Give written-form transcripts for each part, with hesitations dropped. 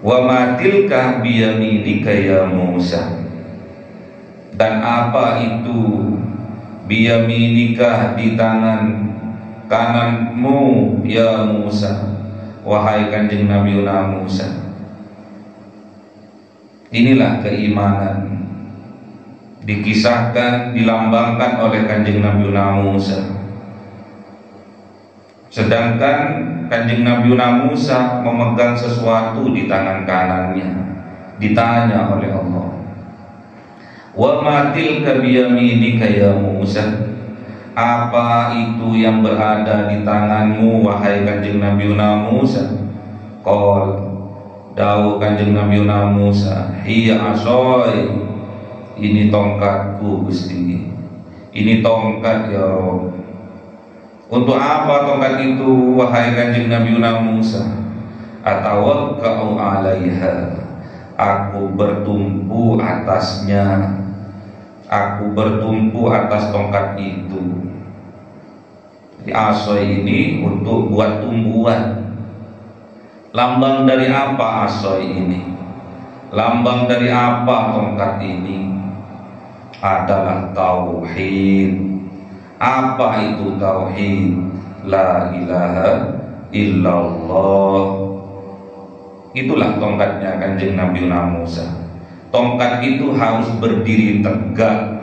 Wa ma tilka biyaminika ya Musa, dan apa itu biyaminika di tangan kananmu ya Musa, wahai kanjeng Nabi Musa. Inilah keimanan dikisahkan, dilambangkan oleh kanjeng Nabi Musa. Sedangkan kanjeng Nabi Musa memegang sesuatu di tangan kanannya, ditanya oleh Allah, wa ma tilka biyaminika ya Musa, apa itu yang berada di tanganmu wahai kanjeng Nabi Musa? Qol, dawuh kanjeng Nabi Musa, hiya asoi, ini tongkatku Gusti, ini tongkat ya Rabb. Untuk apa tongkat itu wahai kanjeng Nabi Musa? Atawakka'u 'alaiha, aku bertumpu atasnya, aku bertumpu atas tongkat itu. Jadi asoi ini untuk buat tumbuhan. Lambang dari apa asoi ini? Lambang dari apa tongkat ini? Adalah tauhid. Apa itu tauhid? La ilaha illallah. Itulah tongkatnya kanjeng Nabi Musa. Tongkat itu harus berdiri tegak.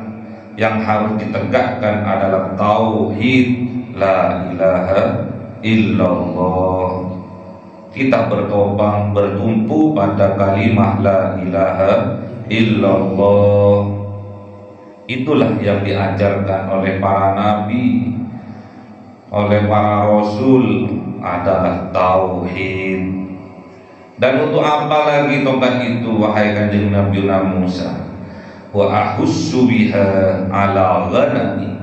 Yang harus ditegakkan adalah tauhid, la ilaha illallah. Kita bertopang, bertumpu pada kalimah la ilaha illallah. Itulah yang diajarkan oleh para nabi, oleh para rasul, adalah tauhid. Dan untuk apa lagi tongkat itu wahai kanjeng Nabi Musa? Wa ahussu biha ala ghanami,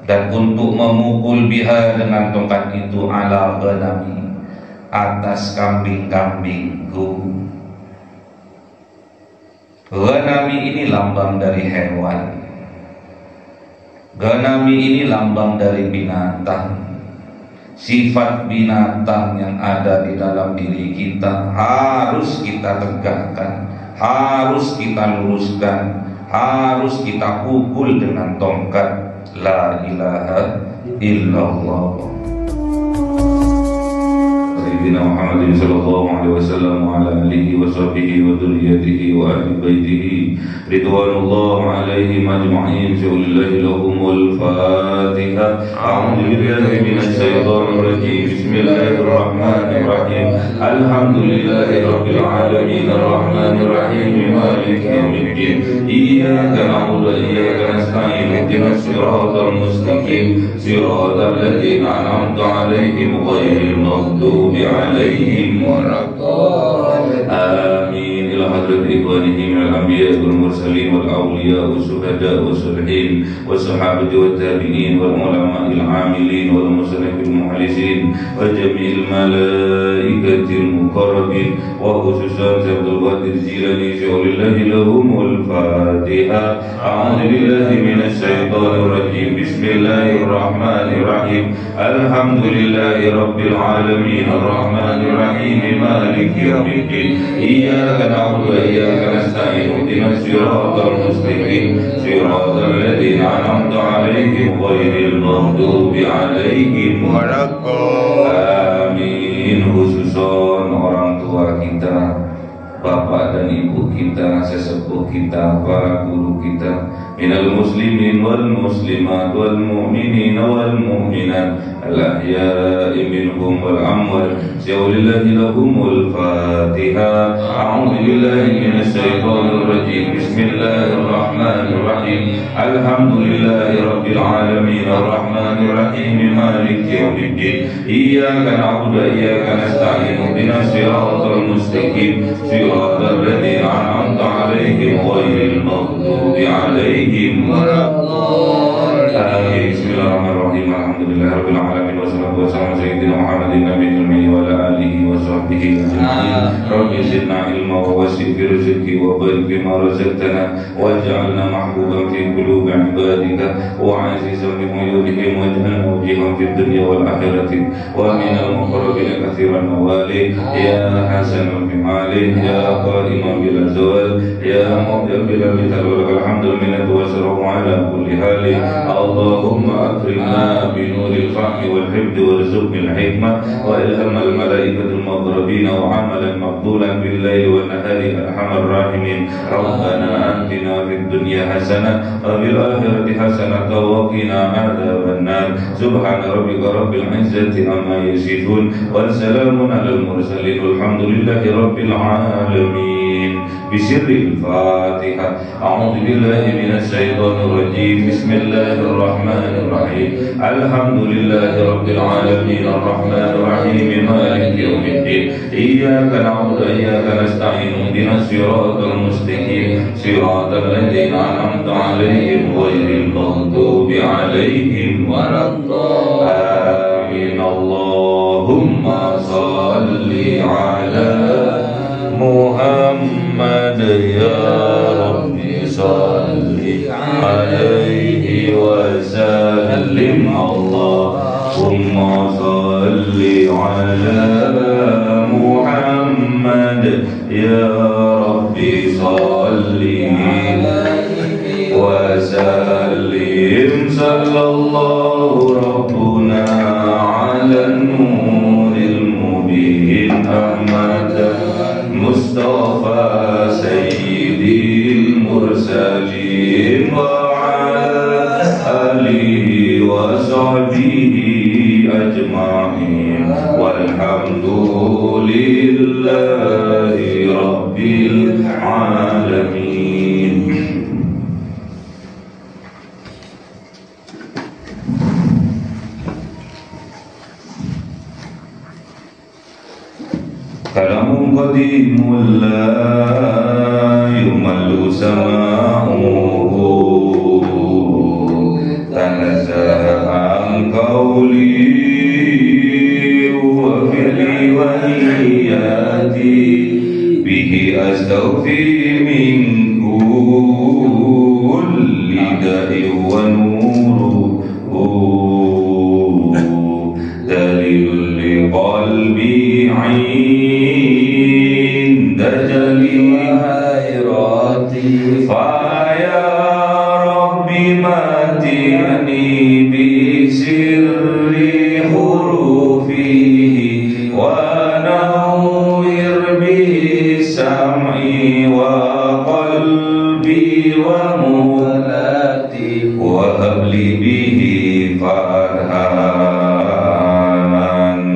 dan untuk memukul biha dengan tongkat itu ala ghanami, atas kambing-kambingku. Ghanami ini lambang dari hewan. Ghanami ini lambang dari binatang. Sifat binatang yang ada di dalam diri kita harus kita tegakkan, harus kita luruskan, harus kita pukul dengan tongkat la ilaha illallah. Sayyidina Muhammad sallallahu alaihi wasallam wa ala alihi wa sahbihi wa dzurriyyatihi wa ahli baitihi ridwanullah alaihim ajma'in. Billahi lahumul Fatiha. A'udzu billahi minasy syaithanir rajim. Bismillahirrahmanirrahim. Alhamdulillahi rabbil alamin arrahmanir rahim maliki yaumiddin. Iyyaka na'budu wa iyyaka nasta'in. Ihdinas siratal mustaqim siratal ladzina an'amta 'alaihim ghairil maghdubi عليهم ولا الضالين. آمين. إلى حضرة إخوانهم الأنبياء والمرسلين والأولياء والشهداء والصالحين والصحابة والتابعين والعلماء العاملين والمصلحين المخلصين وجميع الملائكة المقربين وخصوصا عبد القادر الجيلاني ولله لهم الفاتحة. أعوذ بالله من الشيطان الرجيم. بسم الله الرحمن الرحيم. الحمد لله رب العالمين الرحمن الرحيم مالك يوم الدين. إياك نعبد وإياك نستعين. اهدنا الصراط المستقيم صراط الذين أنعمت عليهم غير المغضوب عليهم ولا الضالين. Khususon orang tua kita, bapak dan ibu kita, sesepuh kita, para guru kita, minal muslimin wal muslimat wal mu'minin wal mu'minat al-ahya'i minhum wal amwat. Syaulillahi lahumul Fatiha. A'udzu billahi minasy syaithanir rajim. Bismillahirrahmanirrahim. Alhamdulillahi rabbil alamin arrahmanir rahim maliki yaumiddin. Iyyaka na'budu wa iyyaka nasta'in. Ihdinas siratal mustaqim siratal ladzina an'amta 'alaihim ghairil maghdubi 'alaihim waladdallin. Bismillahirrahmanirrahim. Alhamdulillahirabbil alamin wassalatu wassalamu ala sayyidina Muhammadin nabiyil ummi wa ala alihi wa sahbihi العالمين رب زدنا علما ووسع في رزقي وبارك فيما رزقتنا واجعلنا محبوبا في قلوب عبادك وعزيزا بعيونهم واجعلنا وجيها في الدنيا والآخرة ومن المقربين كثير النوال يا حسن الفعال يا قائما بلا زوال يا مقبلا بتلك الحمد المنة والشرف على كل حال اللهم أكرمنا بنور الفهم والحفظ وارزقنا الحكمة وإلهم الملائكة المقربين وعملا مقبولا بالليل والنهار أرحم الراحمين ربنا آتنا في الدنيا حسنة وفي الآخرة حسنة وقنا عذاب النار سبحان ربك رب العزة عما يصفون وسلام على المرسلين والحمد لله رب العالمين بسر الفاتحة أعوذ بالله من الشيطان الرجيم بسم الله الرحمن الرحيم الحمد لله رب العالمين الرحمن الرحيم مالك يوم الدين إياك نعبد وإياك نستعين اهدنا الصراط المستقيم صراط الذين أنعمت عليهم غير المغضوب عليهم ولا الضالين اللهم صل على محمد يا رب صل عليه وسلم اللهم صل على محمد يا رب صل وسلم صلى الله ربنا على النور المبين أحمد مصطفى سيد المرسلين وعلى آله وصحبه أجمعين والحمد لله رب العالمين. كلام قديم لا يمل سماعه تنزه عن قولي وفعلي ونياتي به أستوفي من كل داء ونور دليل لقلبي عند جليل خيراتي فيا رب متعني بسر حروفه ونور بالسمع وقلبي ومولاتي وهب لي به فرحا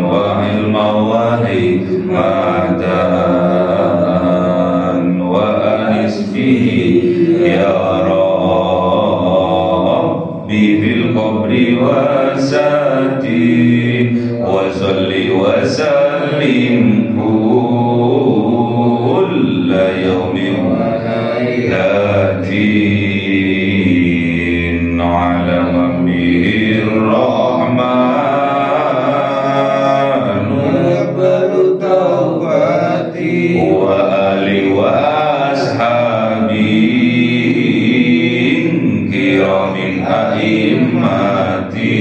وعلما وحكمة وأنس به يا ربي في القبر والساتر وصل وسلم كل يوم وليلة على من به الرحمن يقبل توبتي وآلي وأصحابي كرام أئمتي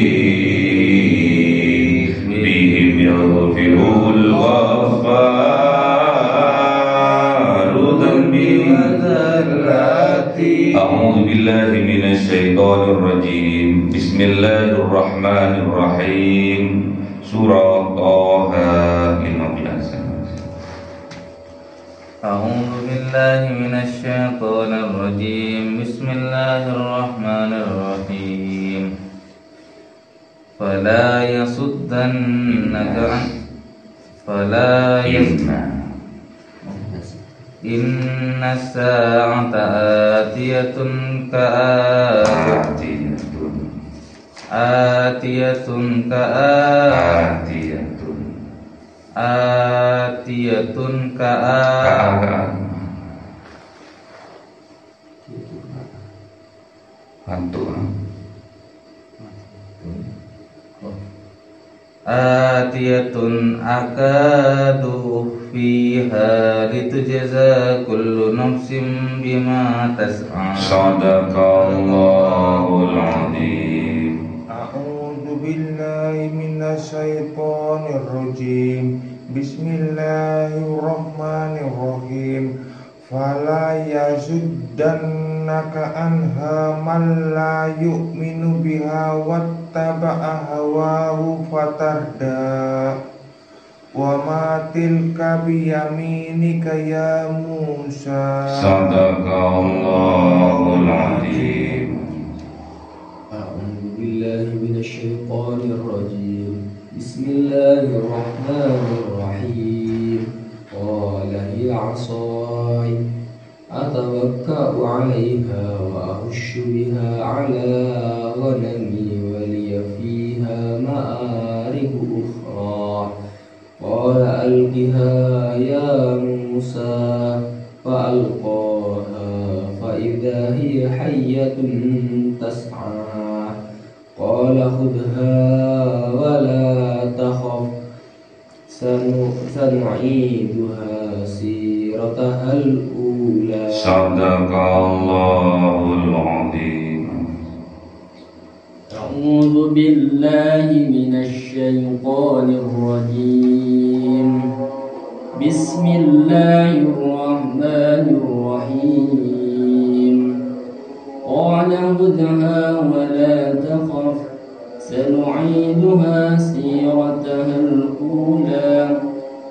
بهم يغفر الغفار ذنبي وذراتي أعوذ بالله من الشيطان الرجيم بسم الله الرحمن الرحيم سورة طه 15. أعوذ بالله من الشيطان الرجيم بسم الله الرحمن الرحيم فلا يصدنك عن إن الساعة آتية atiyatun akadu fiha litujza kullu nafsin bima tas'a. Sadaqallahul adzim. A'udzu billahi minasyaitonir rajim. Bismillahirrahmanirrahim. Fala yasuddannaka anha man la yu'minu biha wattaba'a hawahu fatarda. Wa ma tilka biyaminika ya Musa. Sadaqallahul adzim. A'udzu billahi minasyaitonir rajim. Bismillahirrahmanirrahim. Qala ya 'asai atawakka'u 'alaiha wa ahushu biha 'ala ghanami wa liya fiha ma'aribu ukhra. Qala alqiha ya Musa fa'alqaha fa idza hiya hayyatun tas'a. Qala khudha wa la takhaf sanu'iduha siratahal ula. Sadaqallahul adzim. A'udzu billahi minasy syaithanir rajim. Bismillahirrahmanirrahim. Qala khudha wa la takhaf sanu'iduha siratahal ula.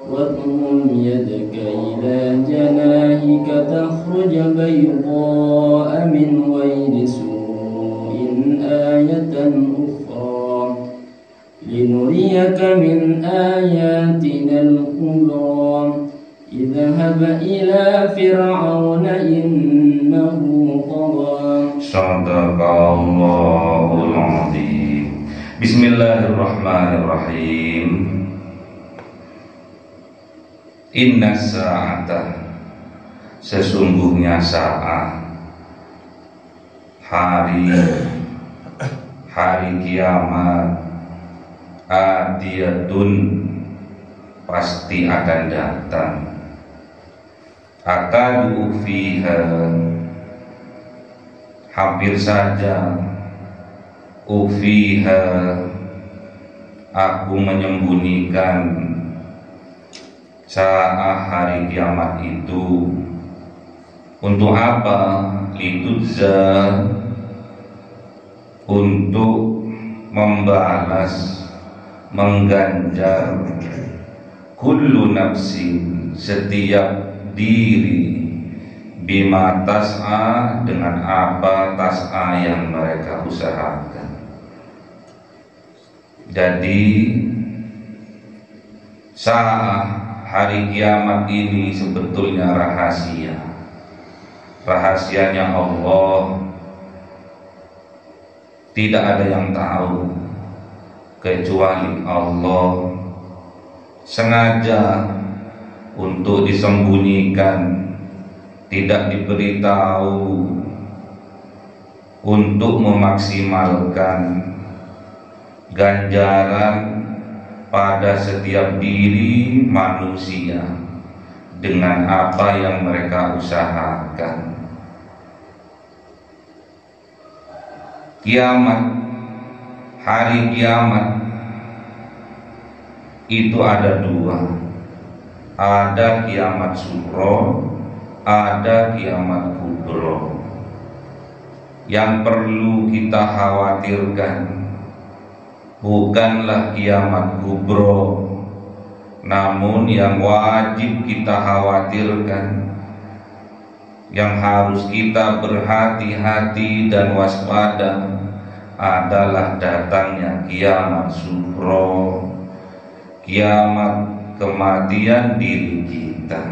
Wadmum yadaka ila janahika takhruj bayda'a min ghayri su'in ayatan ukhra linuriyaka min ayatina al-kubra. Idhhab ila fir'auna innahu tagha. Sadaqallahul adzim. Bismillahirrahmanirrahim. Inna sa'ata, sesungguhnya saat, hari kiamat, atiyatun, pasti akan datang. Akadu fiha, hampir saja, ufiha, aku menyembunyikan saat hari kiamat itu. Untuk apa? Litujza, untuk membalas, mengganjar, kullu nafsin, setiap diri, bima tas'a, dengan apa tas'a yang mereka usahakan. Jadi saat hari kiamat ini sebetulnya rahasia. Rahasianya Allah, tidak ada yang tahu kecuali Allah. Sengaja untuk disembunyikan, tidak diberitahu, untuk memaksimalkan ganjaran pada setiap diri manusia dengan apa yang mereka usahakan. Kiamat, hari kiamat itu ada dua. Ada kiamat sugro, ada kiamat kubro. Yang perlu kita khawatirkan bukanlah kiamat kubro, namun yang wajib kita khawatirkan, yang harus kita berhati-hati dan waspada adalah datangnya kiamat sugro, kiamat kematian diri kita.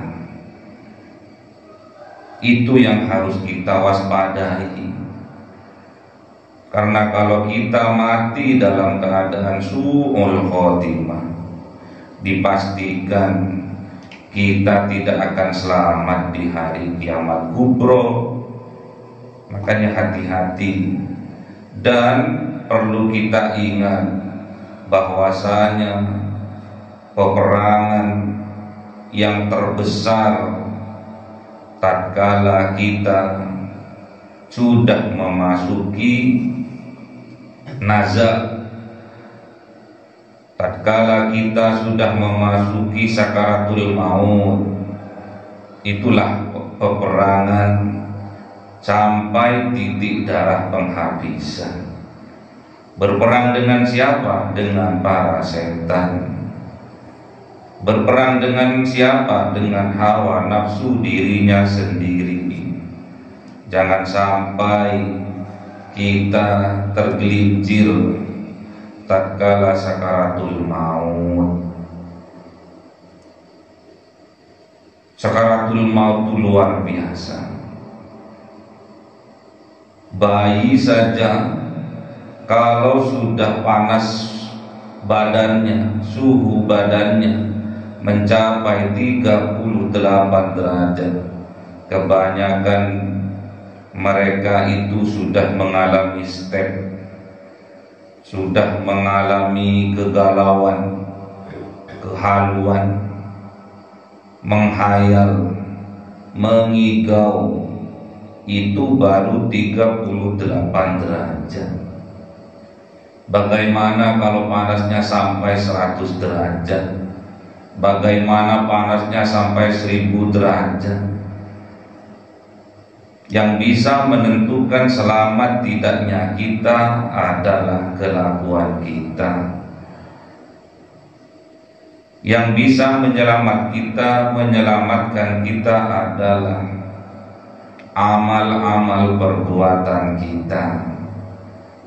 Itu yang harus kita waspadai. Karena kalau kita mati dalam keadaan su'ul khotimah, dipastikan kita tidak akan selamat di hari kiamat kubro. Makanya hati-hati, dan perlu kita ingat bahwasanya peperangan yang terbesar tatkala kita sudah memasuki nazak, tatkala kita sudah memasuki sakaratul maut, itulah peperangan sampai titik darah penghabisan. Berperang dengan siapa? Dengan para setan. Berperang dengan siapa? Dengan hawa nafsu dirinya sendiri. Jangan sampai kita tergelincir tatkala sakaratul maut. Sakaratul maut itu luar biasa. Bayi saja kalau sudah panas badannya, suhu badannya mencapai 38 derajat, kebanyakan mereka itu sudah mengalami step, sudah mengalami kegalauan, kehaluan, menghayal, mengigau. Itu baru 38 derajat. Bagaimana kalau panasnya sampai 100 derajat? Bagaimana panasnya sampai 1000 derajat? Yang bisa menentukan selamat tidaknya kita adalah kelakuan kita. Yang bisa menyelamatkan kita adalah amal-amal perbuatan kita.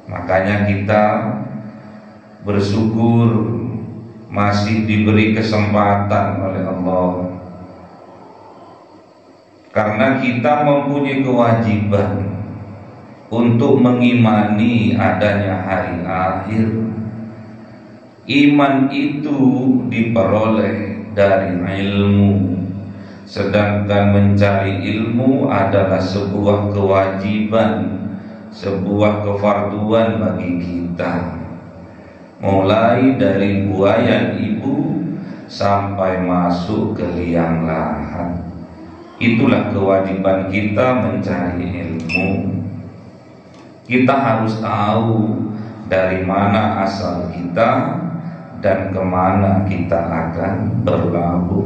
Makanya kita bersyukur masih diberi kesempatan oleh Allah, karena kita mempunyai kewajiban untuk mengimani adanya hari akhir. Iman itu diperoleh dari ilmu, sedangkan mencari ilmu adalah sebuah kewajiban, sebuah kefarduan bagi kita. Mulai dari buayan ibu sampai masuk ke liang lahat, itulah kewajiban kita mencari ilmu. Kita harus tahu dari mana asal kita dan kemana kita akan berlabuh.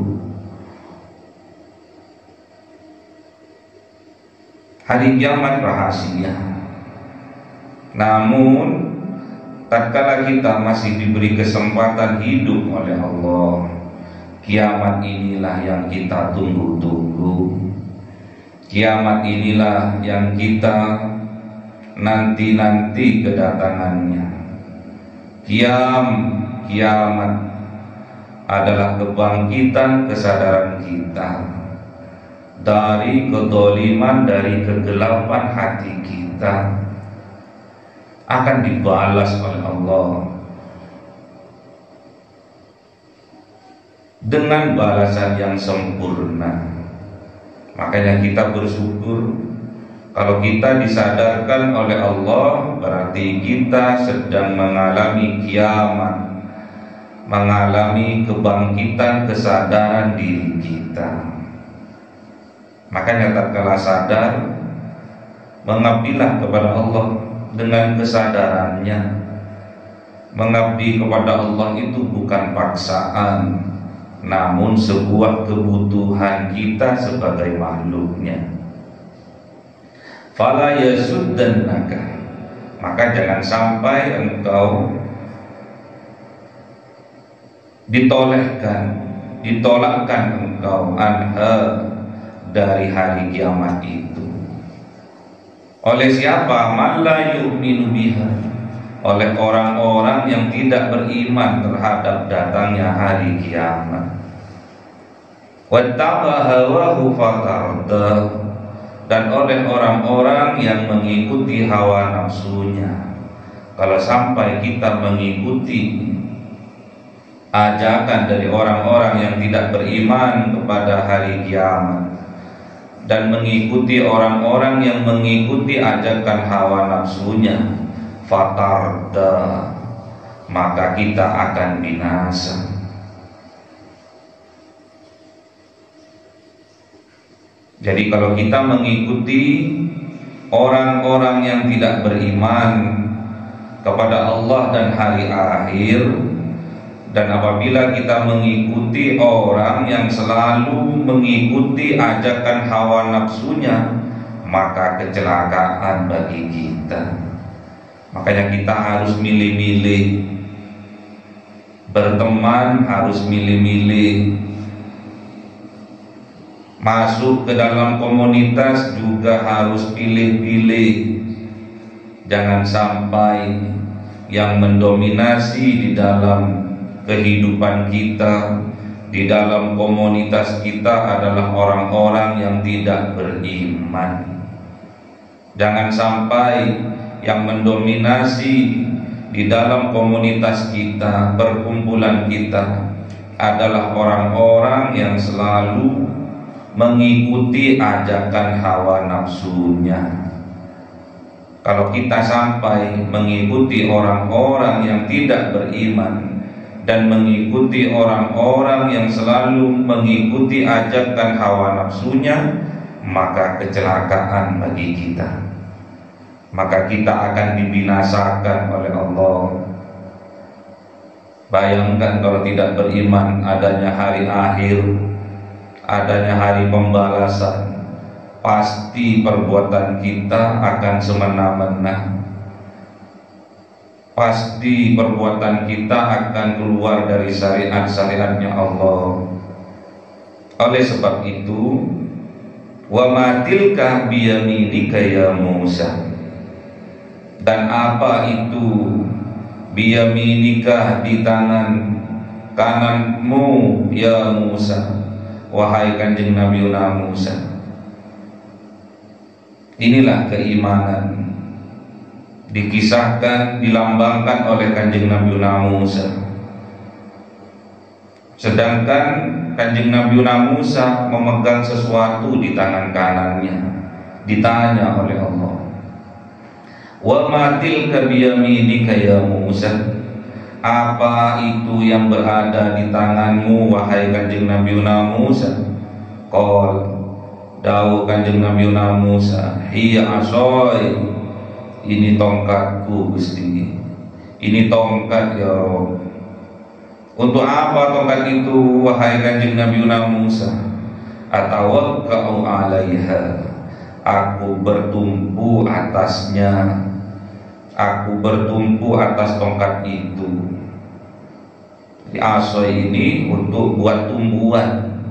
Hari kiamat rahasia. Namun tatkala kita masih diberi kesempatan hidup oleh Allah, kiamat inilah yang kita tunggu-tunggu. Kiamat inilah yang kita nanti-nanti kedatangannya. Kiamat adalah kebangkitan kesadaran kita dari kedoliman, dari kegelapan hati kita, akan dibalas oleh Allah dengan balasan yang sempurna. Makanya kita bersyukur kalau kita disadarkan oleh Allah, berarti kita sedang mengalami kiamat, mengalami kebangkitan kesadaran diri kita. Makanya tatkala sadar, mengabdilah kepada Allah dengan kesadarannya. Mengabdi kepada Allah itu bukan paksaan, namun sebuah kebutuhan kita sebagai makhluknya. Fala yasuddannaka, maka jangan sampai engkau ditolakkan engkau anha, dari hari kiamat itu. Oleh siapa? Man la yu'minu biha, oleh orang-orang yang tidak beriman terhadap datangnya hari kiamat. Wattaba hawahu fatarda, dan oleh orang-orang yang mengikuti hawa nafsunya. Kalau sampai kita mengikuti ajakan dari orang-orang yang tidak beriman kepada hari kiamat dan mengikuti orang-orang yang mengikuti ajakan hawa nafsunya, fatarda, maka kita akan binasa. Jadi kalau kita mengikuti orang-orang yang tidak beriman kepada Allah dan hari akhir, dan apabila kita mengikuti orang yang selalu mengikuti ajakan hawa nafsunya, maka kecelakaan bagi kita. Makanya kita harus milih-milih berteman, harus milih-milih masuk ke dalam komunitas, juga harus pilih-pilih. Jangan sampai yang mendominasi di dalam kehidupan kita, di dalam komunitas kita adalah orang-orang yang tidak beriman. Jangan sampai yang mendominasi di dalam komunitas kita, perkumpulan kita, adalah orang-orang yang selalu mengikuti ajakan hawa nafsunya. Kalau kita sampai mengikuti orang-orang yang tidak beriman dan mengikuti orang-orang yang selalu mengikuti ajakan hawa nafsunya, maka kecelakaan bagi kita. Maka kita akan dibinasakan oleh Allah. Bayangkan kalau tidak beriman adanya hari akhir, adanya hari pembalasan, pasti perbuatan kita akan semena-mena. Pasti perbuatan kita akan keluar dari syariat-syariatnya Allah. Oleh sebab itu, wa ma tilka biyaminika ya Musa, dan apa itu biyaminika di tangan kananmu ya Musa, wahai kanjeng Nabi Musa. Inilah keimanan dikisahkan, dilambangkan oleh kanjeng Nabi Musa. Sedangkan kanjeng Nabi Musa memegang sesuatu di tangan kanannya. Ditanya oleh Allah, wa ma tilka biyaminika ya Musa, apa itu yang berada di tanganmu wahai kanjeng Nabi Musa? Qol, dawuh kanjeng Nabi Musa, hiya asoi, ini tongkatku Gusti, ini tongkat ya Rabb. Untuk apa tongkat itu wahai kanjeng Nabi Musa? Atawakka'u 'alaiha, aku bertumpu atasnya, aku bertumpu atas tongkat itu. Jadi asoi ini untuk buat tumbuhan.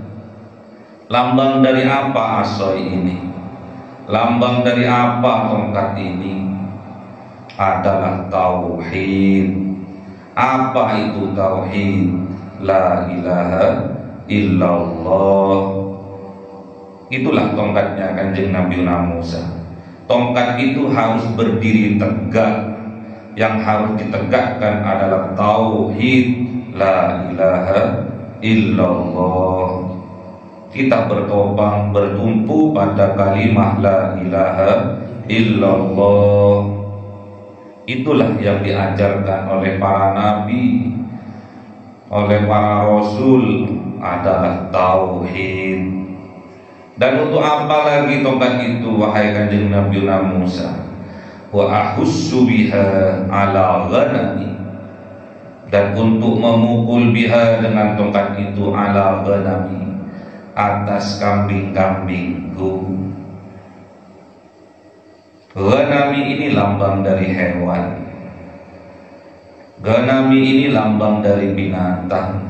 Lambang dari apa asoi ini? Lambang dari apa tongkat ini? Adalah tauhid. Apa itu tauhid? La ilaha illallah. Itulah tongkatnya kanjeng Nabi Musa. Tongkat itu harus berdiri tegak. Yang harus ditegakkan adalah tauhid, la ilaha illallah. Kita bertopang, bertumpu pada kalimah la ilaha illallah. Itulah yang diajarkan oleh para nabi, oleh para rasul, adalah tauhid. Dan untuk apa lagi tongkat itu wahai kanjeng Nabi Musa? Wa ahussu biha ala ghanami, dan untuk memukul biha dengan tongkat itu ala ghanami, atas kambing-kambingku. Ghanami ini lambang dari hewan. Ghanami ini lambang dari binatang.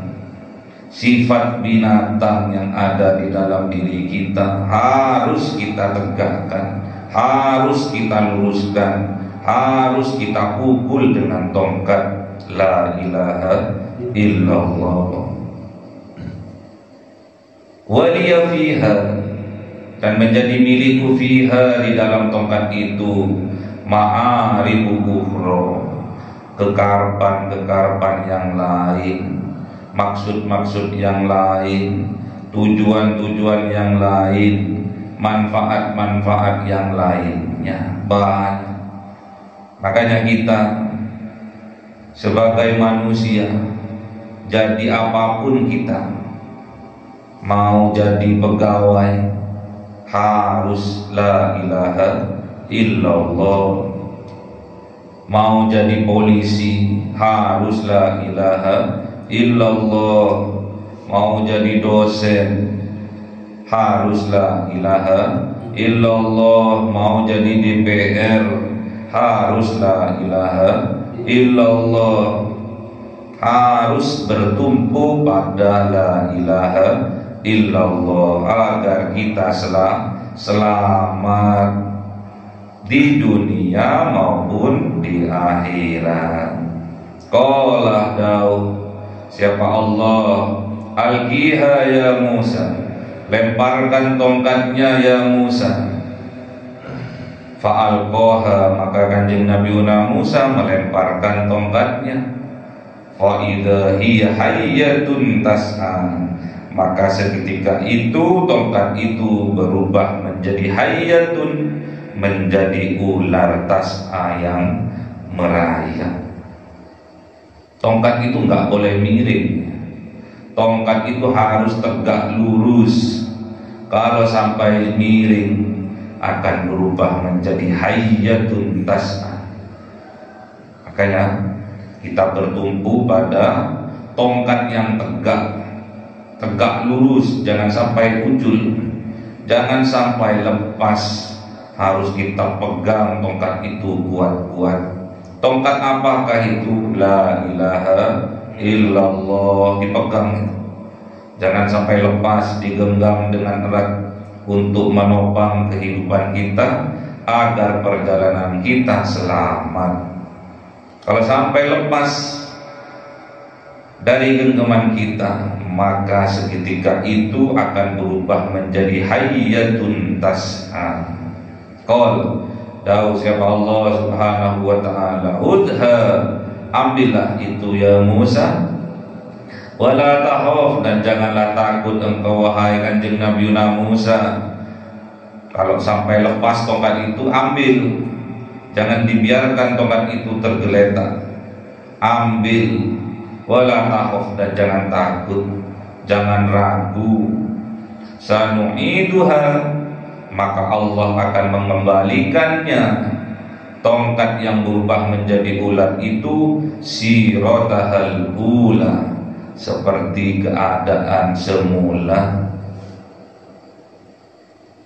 Sifat binatang yang ada di dalam diri kita harus kita tegakkan, harus kita luruskan, harus kita pukul dengan tongkat la ilaha illallah. Waliya fiha, dan menjadi milikku fiha, di dalam tongkat itu, ma'aribu ukhra, kekarpan-kekarpan yang lain, maksud-maksud yang lain, tujuan-tujuan yang lain, manfaat-manfaat yang lainnya banyak. Makanya kita sebagai manusia, jadi apapun kita, mau jadi pegawai harus la ilaha illallah, mau jadi polisi harus la ilaha illallah, mau jadi dosen harus la ilaha illallah, mau jadi DPR harus la ilaha illallah, harus bertumpu pada la ilaha illallah agar kita selamat di dunia maupun di akhirat. Qala Daud, siapa Allah, alqiha ya Musa, lemparkan tongkatnya ya Musa. Fa'alqaha, maka kanjeng Nabi Musa melemparkan tongkatnya. Fa idza hiya hayyatun tas'a, maka seketika itu tongkat itu berubah menjadi hayyatun, menjadi ular tas'a yang merayap. Tongkat itu nggak boleh miring, tongkat itu harus tegak lurus. Kalau sampai miring akan berubah menjadi hayyatun tas'a. Makanya kita bertumpu pada tongkat yang tegak lurus, jangan sampai ucul, jangan sampai lepas. Harus kita pegang tongkat itu kuat-kuat. Tongkat apakah itu? La ilaha illallah, dipegang, jangan sampai lepas, digenggam dengan erat untuk menopang kehidupan kita agar perjalanan kita selamat. Kalau sampai lepas dari genggaman kita, maka seketika itu akan berubah menjadi hayyatun tas'a. Qal Daud, siapa Allah subhanahu wa ta'ala,udha, ambillah itu ya Musa, wala takhaf, dan janganlah takut engkau wahai kanjeng Nabi Musa. Kalau sampai lepas tongkat itu, ambil, jangan dibiarkan tongkat itu tergeletak, ambil. Wala takhaf, dan jangan takut, jangan ragu. Sanu'iduha, maka Allah akan mengembalikannya, tongkat yang berubah menjadi ular itu, siratahal ula, seperti keadaan semula.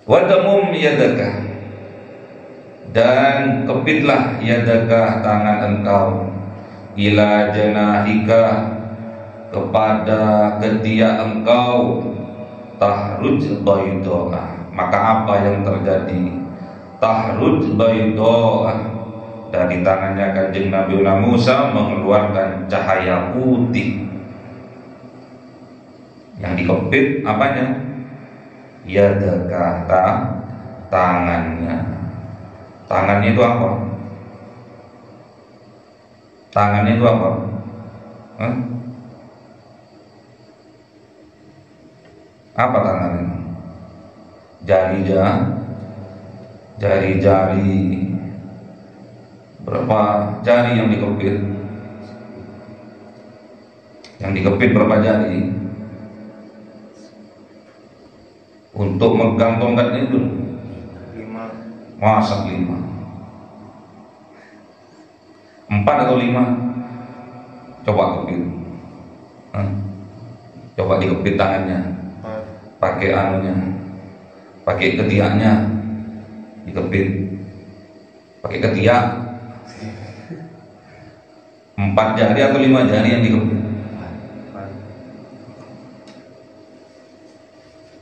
Wadamum yadaka, dan kepitlah yadaka, tangan engkau, ila janahika, kepada ketiak engkau, tahruj baydoa. Maka apa yang terjadi? Tahruj baydoa, dari tangannya kanjeng Nabi Musa mengeluarkan cahaya putih. Yang dikepit apanya? Yadaka, tangannya. Tangannya itu apa? Tangannya itu apa? Apa tangannya? Jari-jari. Berapa jari yang dikepit? Yang dikepit berapa jari? Untuk megang tongkatnya itu 5. Masa 5? 4 atau 5? Coba kepit. Coba dikepit tangannya, pakai anunya, pakai ketiaknya, dikepit pakai ketiak. 4 jari atau 5 jari yang dikepit?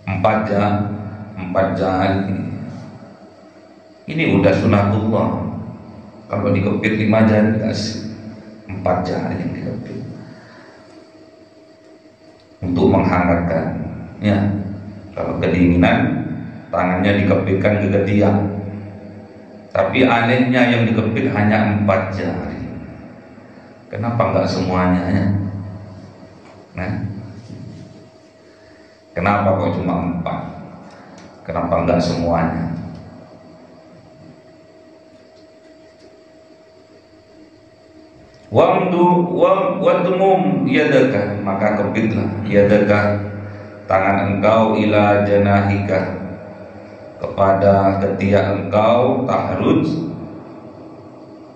4 jari. Ini udah sunatullah. Kalau dikepit 5 jari kasih 4 jari yang dikepit untuk menghangatkan. Ya, kalau kedinginan tangannya dikepitkan ke ketiak. Tapi anehnya yang dikepit hanya 4 jari. Kenapa enggak semuanya ya? Nah, kenapa kok cuma 4? Kenapa enggak semuanya? Wadmum yadaka, maka kepitlah yadaka, tangan engkau, ila janahika, kepada ketiak engkau, tahruj,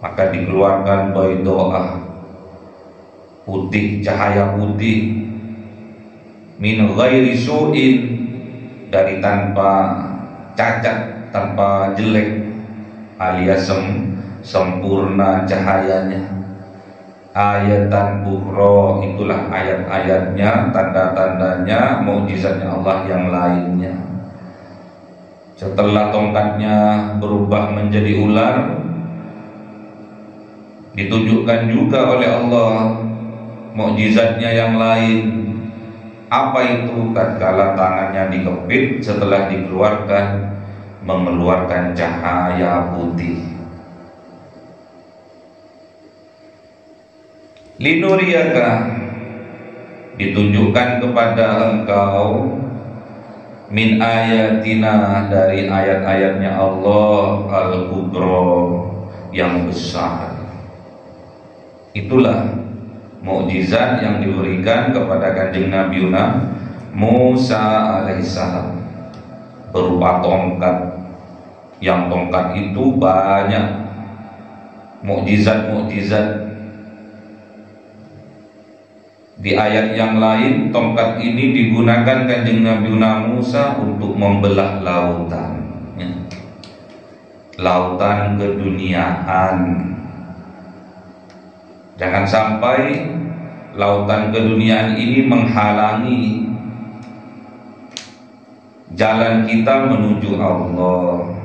maka dikeluarkan baydoah, putih, cahaya putih, min ghairi su'in, dari tanpa cacat, tanpa jelek, alias sempurna cahayanya. Ayatan buhro, itulah ayat-ayatnya, tanda-tandanya, mukjizatnya Allah yang lainnya. Setelah tongkatnya berubah menjadi ular, ditunjukkan juga oleh Allah mukjizatnya yang lain. Apa itu? Tatkala tangannya dikepit, setelah dikeluarkan, mengeluarkan cahaya putih. Linuriyaka, ditunjukkan kepada engkau, min ayatina, dari ayat-ayatnya Allah, al-kubro, yang besar. Itulah mukjizat yang diberikan kepada kanjeng Nabi Musa alaihissalam, berupa tongkat, yang tongkat itu banyak mukjizat-mukjizat. Di ayat yang lain, tongkat ini digunakan kanjeng Nabi Musa untuk membelah lautan, ya. Lautan keduniaan. Jangan sampai lautan keduniaan ini menghalangi jalan kita menuju Allah,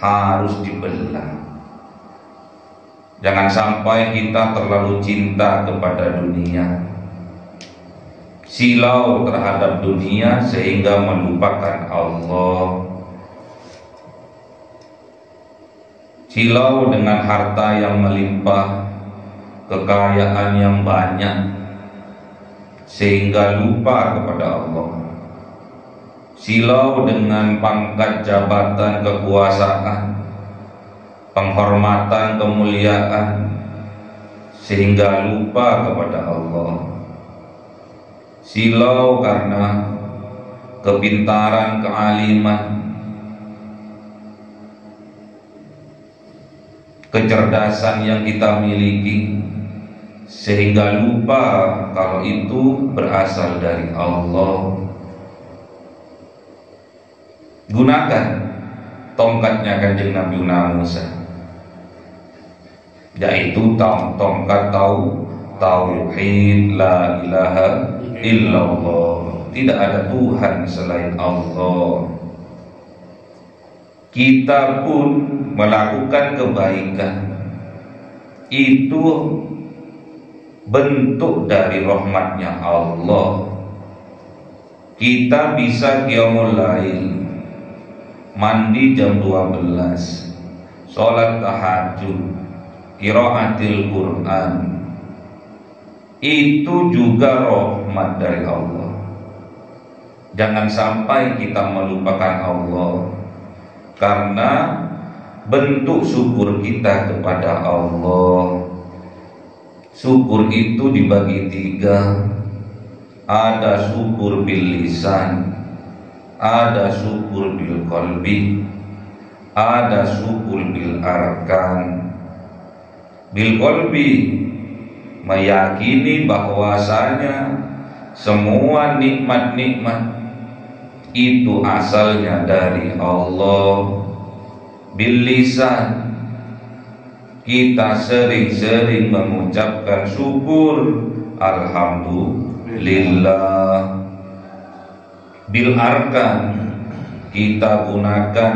harus dibelah. Jangan sampai kita terlalu cinta kepada dunia, silau terhadap dunia sehingga melupakan Allah. Silau dengan harta yang melimpah, kekayaan yang banyak, sehingga lupa kepada Allah. Silau dengan pangkat jabatan, kekuasaan, penghormatan, kemuliaan, sehingga lupa kepada Allah. Silau karena kepintaran, kealiman, kecerdasan yang kita miliki, sehingga lupa kalau itu berasal dari Allah. Gunakan tongkatnya kanjeng Nabi Musa, yaitu tongkat tauhid, la ilaha illallah, tidak ada Tuhan selain Allah. Kita pun melakukan kebaikan, itu bentuk dari rahmatnya Allah. Kita bisa qiyamul lail, mandi jam 12, sholat tahajud, qiraatil Quran, itu juga rahmat dari Allah. Jangan sampai kita melupakan Allah, karena bentuk syukur kita kepada Allah. Syukur itu dibagi 3. Ada syukur bil lisan, ada syukur bil qalbi, ada syukur bil arkan. Bil qalbi, meyakini bahwasanya semua nikmat-nikmat itu asalnya dari Allah. Bil lisan, kita sering-sering mengucapkan syukur, alhamdulillah. Bil arkan, kita gunakan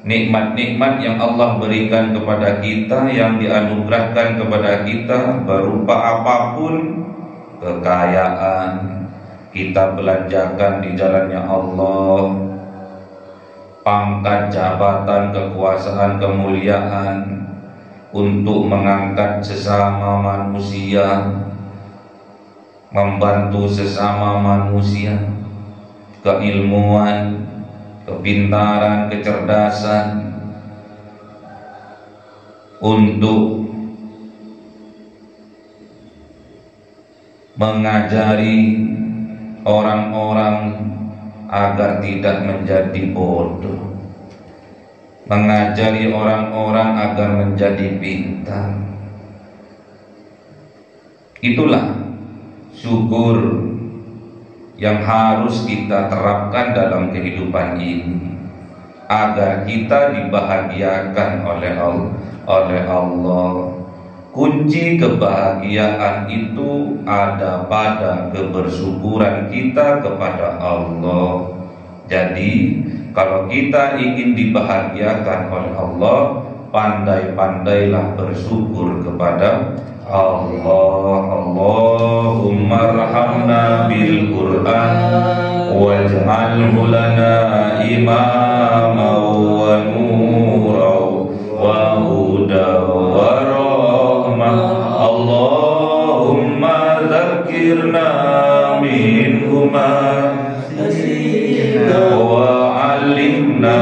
nikmat-nikmat yang Allah berikan kepada kita, yang dianugerahkan kepada kita, berupa apapun, kekayaan, kita belanjakan di jalannya Allah, pangkat, jabatan, kekuasaan, kemuliaan, untuk mengangkat sesama manusia, membantu sesama manusia, keilmuan, kepintaran, kecerdasan, untuk mengajari orang-orang agar tidak menjadi bodoh, mengajari orang-orang agar menjadi pintar. Itulah syukur yang harus kita terapkan dalam kehidupan ini, agar kita dibahagiakan oleh Allah. Kunci kebahagiaan itu ada pada kebersyukuran kita kepada Allah. Jadi kalau kita ingin dibahagiakan oleh Allah, pandai-pandailah bersyukur kepada Allah. Allahumma arhamna bil Qur'an waj'alhu lana imama wa nura wa huda wa rahmah. Allahumma dzakirna minhuma wa 'allimna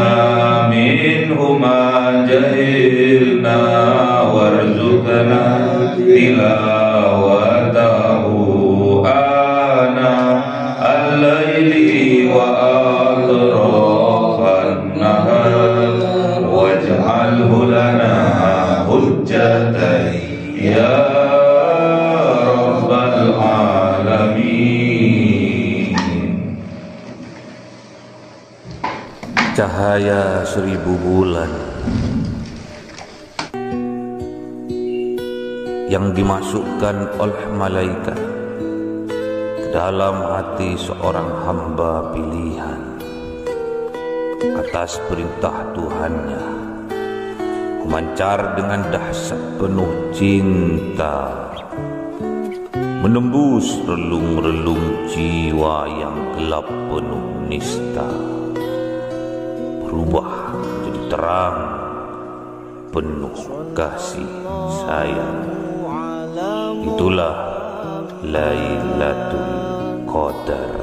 minhuma jahilna warzuqna tilawatahu ana al-laili wa atrafan nahar waj'alhu lana hujjatan ya rabbal alamin. Cahaya 1000 bulan yang dimasukkan oleh malaikat ke dalam hati seorang hamba pilihan atas perintah Tuhannya, memancar dengan dahsyat penuh cinta, menembus relung-relung jiwa yang gelap penuh nista, berubah menjadi terang penuh kasih sayang. Itulah Lailatul Qadar.